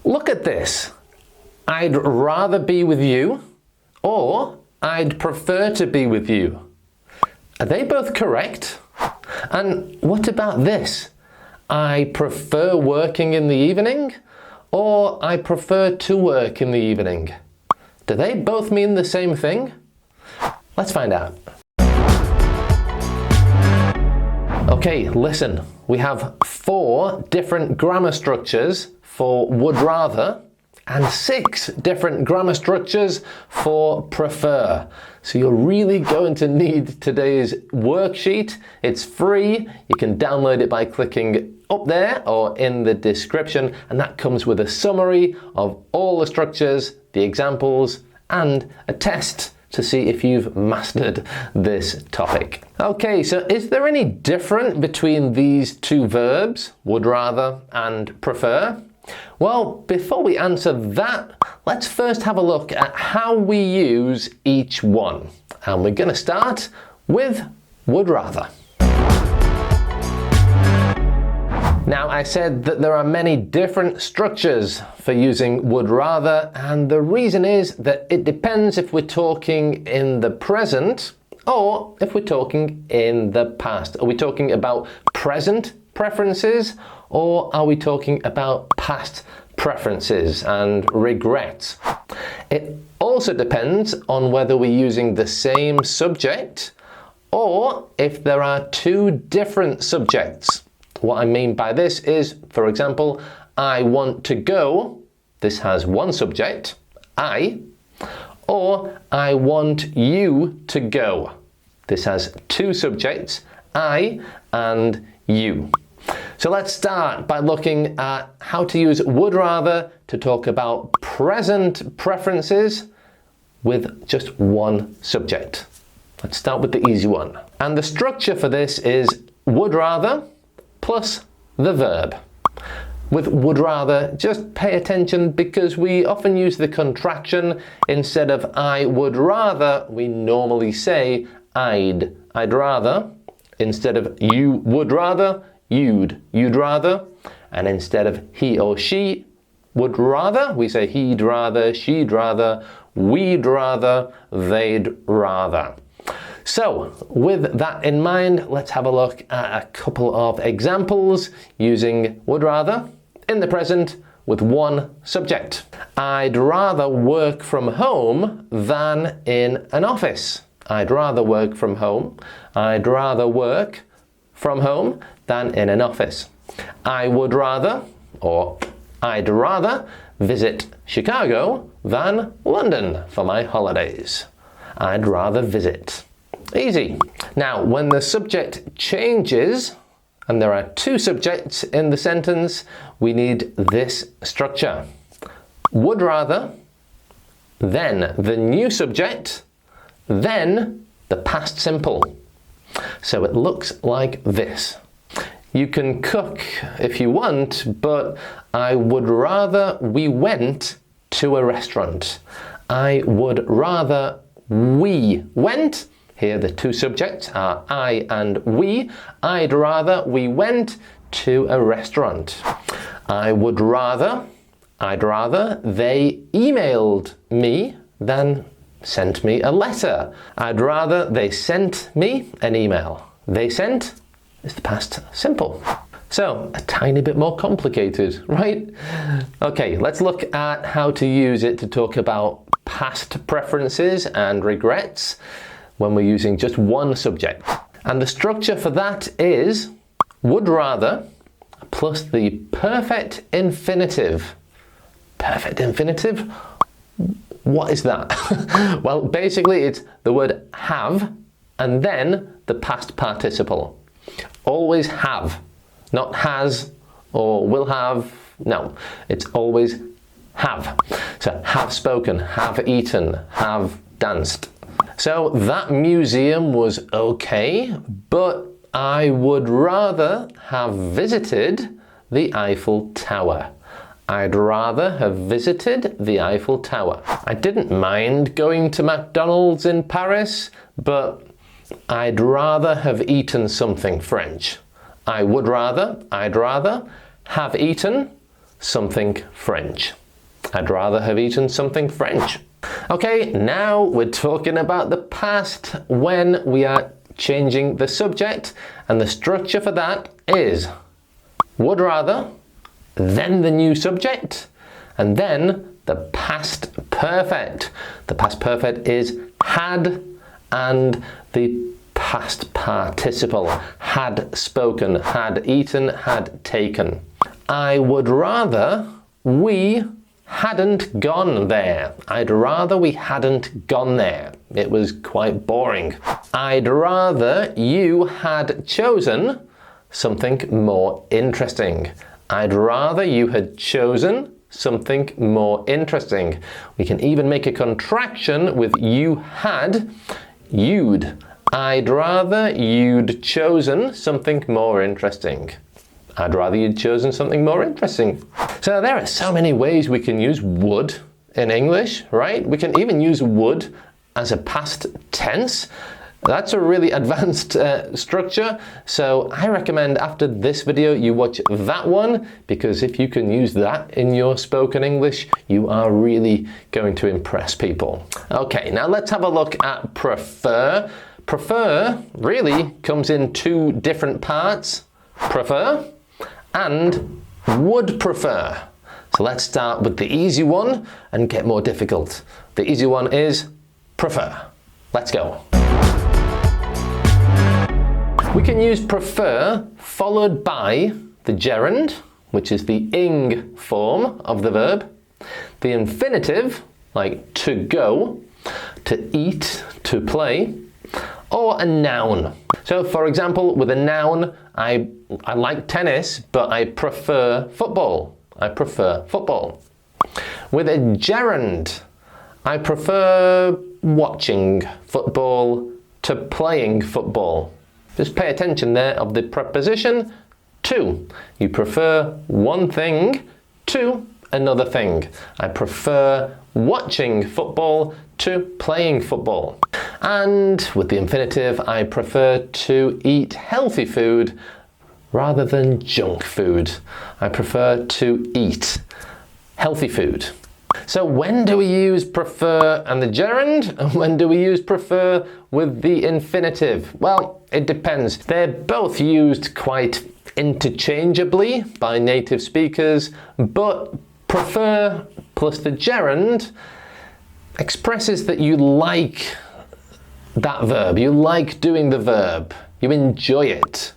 Look at this. I'd rather be with you, or I'd prefer to be with you. Are they both correct? And what about this? I prefer working in the evening, or I prefer to work in the evening. Do they both mean the same thing? Let's find out. Okay, listen. We have 4 different grammar structures for would rather and 6 different grammar structures for prefer. So you're really going to need today's worksheet. It's free. You can download it by clicking up there or in the description, and that comes with a summary of all the structures, the examples, and a test to see if you've mastered this topic. Okay, so is there any difference between these 2 verbs, would rather and prefer? Well, before we answer that, let's first have a look at how we use each one. And we're going to start with would rather. Now, I said that there are many different structures for using would rather, and the reason is that it depends if we're talking in the present or if we're talking in the past. Are we talking about present preferences, or are we talking about past preferences and regrets? It also depends on whether we're using the same subject or if there are 2 different subjects. What I mean by this is, for example, I want to go. This has 1 subject, I, or I want you to go. This has 2 subjects, I and you. So let's start by looking at how to use would rather to talk about present preferences with just 1 subject. Let's start with the easy one. And the structure for this is would rather plus the verb. With would rather, just pay attention because we often use the contraction. Instead of I would rather, we normally say I'd rather. Instead of you would rather, you'd rather. And instead of he or she would rather, we say he'd rather, she'd rather, we'd rather, they'd rather. So, with that in mind, let's have a look at a couple of examples using would rather in the present with 1 subject. I'd rather work from home than in an office. I'd rather work from home. I'd rather work from home than in an office. I would rather, or I'd rather, visit Chicago than London for my holidays. I'd rather visit. Easy. Now, when the subject changes, and there are 2 subjects in the sentence, we need this structure. Would rather, then the new subject, then the past simple. So it looks like this. You can cook if you want, but I would rather we went to a restaurant. I would rather we went. Here the 2 subjects are I and we. I'd rather we went to a restaurant. I'd rather they emailed me than sent me a letter. I'd rather they sent me an email. They sent is the past simple. So, a tiny bit more complicated, right? Okay, let's look at how to use it to talk about past preferences and regrets when we're using just 1 subject. And the structure for that is would rather plus the perfect infinitive. Perfect infinitive? What is that? Well, basically it's the word have and then the past participle. Always have, not has or will have. No, it's always have. So have spoken, have eaten, have danced. So that museum was okay, but I would rather have visited the Eiffel Tower. I'd rather have visited the Eiffel Tower. I didn't mind going to McDonald's in Paris, but I'd rather have eaten something French. I'd rather have eaten something French. I'd rather have eaten something French. Okay, now we're talking about the past when we are changing the subject, and the structure for that is would rather, then the new subject, and then the past perfect. The past perfect is had, and the past participle, had spoken, had eaten, had taken. I would rather we hadn't gone there. I'd rather we hadn't gone there. It was quite boring. I'd rather you had chosen something more interesting. I'd rather you had chosen something more interesting. We can even make a contraction with you had, you'd. I'd rather you'd chosen something more interesting. I'd rather you'd chosen something more interesting. So there are so many ways we can use would in English, right? We can even use would as a past tense. That's a really advanced structure. So I recommend after this video you watch that one, because if you can use that in your spoken English, you are really going to impress people. Okay, now let's have a look at prefer. Prefer really comes in two different parts. Prefer and would prefer. So let's start with the easy one and get more difficult. The easy one is prefer. Let's go. We can use prefer followed by the gerund, which is the ing form of the verb, the infinitive, like to go, to eat, to play, or a noun. So for example, with a noun, I like tennis, but I prefer football. I prefer football. With a gerund, I prefer watching football to playing football. Just pay attention there of the preposition to. You prefer one thing to another thing. I prefer watching football to playing football. And with the infinitive, I prefer to eat healthy food rather than junk food. I prefer to eat healthy food. So when do we use prefer and the gerund? And when do we use prefer with the infinitive? Well, it depends. They're both used quite interchangeably by native speakers, but prefer plus the gerund expresses that you like that verb. You like doing the verb. You enjoy it.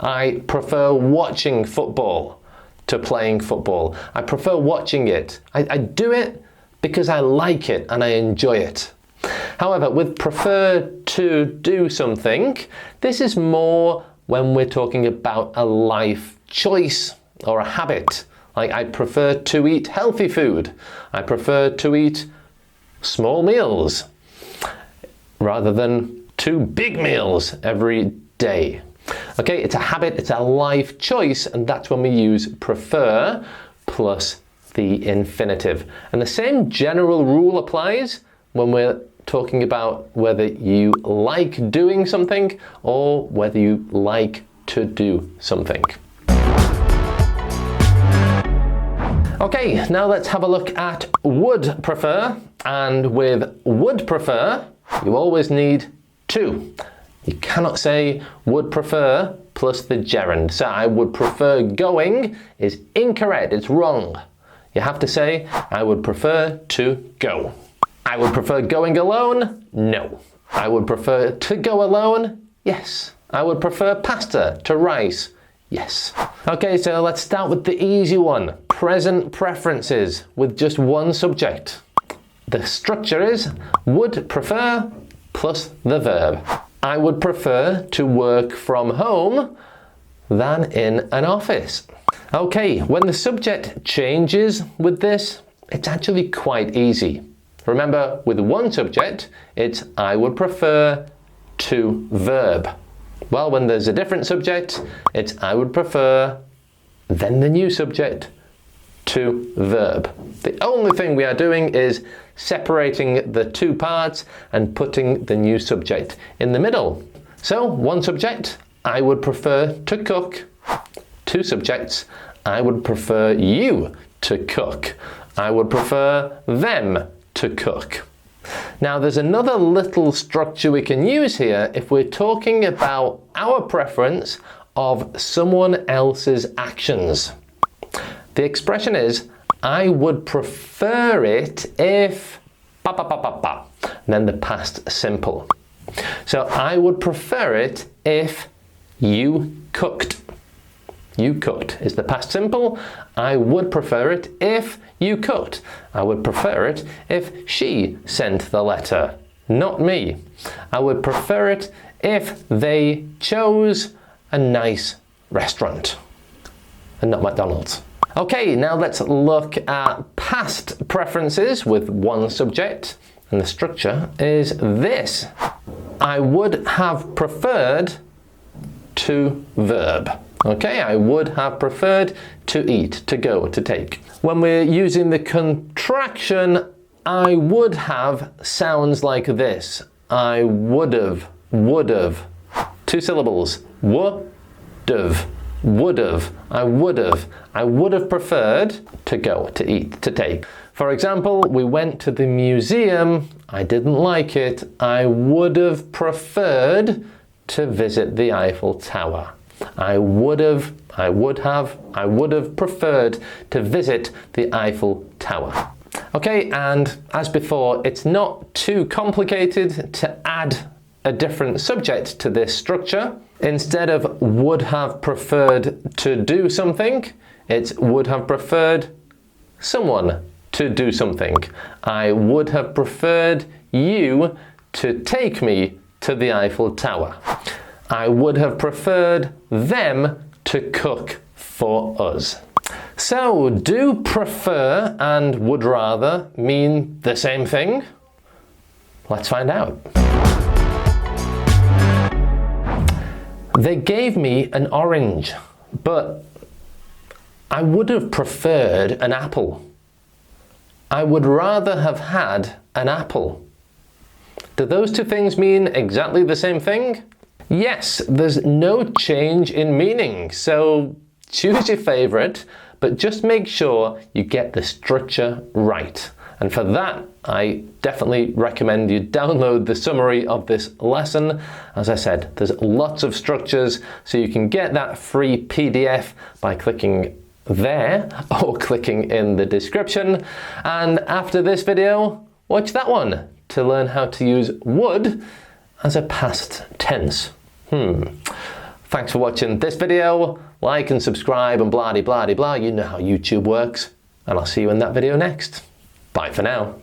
I prefer watching football to playing football. I prefer watching it. I do it because I like it and I enjoy it. However, with prefer to do something, this is more when we're talking about a life choice or a habit. Like I prefer to eat healthy food. I prefer to eat small meals rather than 2 big meals every day. Okay, it's a habit, it's a life choice, and that's when we use prefer plus the infinitive. And the same general rule applies when we're talking about whether you like doing something or whether you like to do something. Okay, now let's have a look at would prefer. And with would prefer, you always need to. You cannot say would prefer plus the gerund. So I would prefer going is incorrect, it's wrong. You have to say I would prefer to go. I would prefer going alone? No. I would prefer to go alone? Yes. I would prefer pasta to rice? Yes. Okay, so let's start with the easy one. Present preferences with just one subject. The structure is would prefer plus the verb. I would prefer to work from home than in an office. Okay, when the subject changes with this, it's actually quite easy. Remember, with one subject, it's I would prefer to verb. Well, when there's a different subject, it's I would prefer, then the new subject, to verb. The only thing we are doing is separating the two parts and putting the new subject in the middle. So, one subject, I would prefer to cook. Two subjects, I would prefer you to cook. I would prefer them to cook. Now there's another little structure we can use here if we're talking about our preference of someone else's actions. The expression is, I would prefer it if ba ba ba ba ba, and then the past simple. So I would prefer it if you cooked. You cooked is the past simple. I would prefer it if you cooked. I would prefer it if she sent the letter, not me. I would prefer it if they chose a nice restaurant and not McDonald's. Okay, now let's look at past preferences with one subject, and the structure is this. I would have preferred to verb. Okay, I would have preferred to eat, to go, to take. When we're using the contraction, I would have sounds like this. I would've, would've. 2 syllables. Would've, would've. I would've preferred to go, to eat, to take. For example, we went to the museum. I didn't like it. I would've preferred to visit the Eiffel Tower. I would have preferred to visit the Eiffel Tower. Okay, and as before, it's not too complicated to add a different subject to this structure. Instead of would have preferred to do something, it's would have preferred someone to do something. I would have preferred you to take me to the Eiffel Tower. I would have preferred them to cook for us. So, do prefer and would rather mean the same thing? Let's find out. They gave me an orange, but I would have preferred an apple. I would rather have had an apple. Do those two things mean exactly the same thing? Yes, there's no change in meaning, so choose your favourite, but just make sure you get the structure right. And for that, I definitely recommend you download the summary of this lesson. As I said, there's lots of structures, so you can get that free PDF by clicking there or clicking in the description. And after this video, watch that one to learn how to use would as a past tense. Thanks for watching this video. Like and subscribe and blah de blah de blah. You know how YouTube works. And I'll see you in that video next. Bye for now.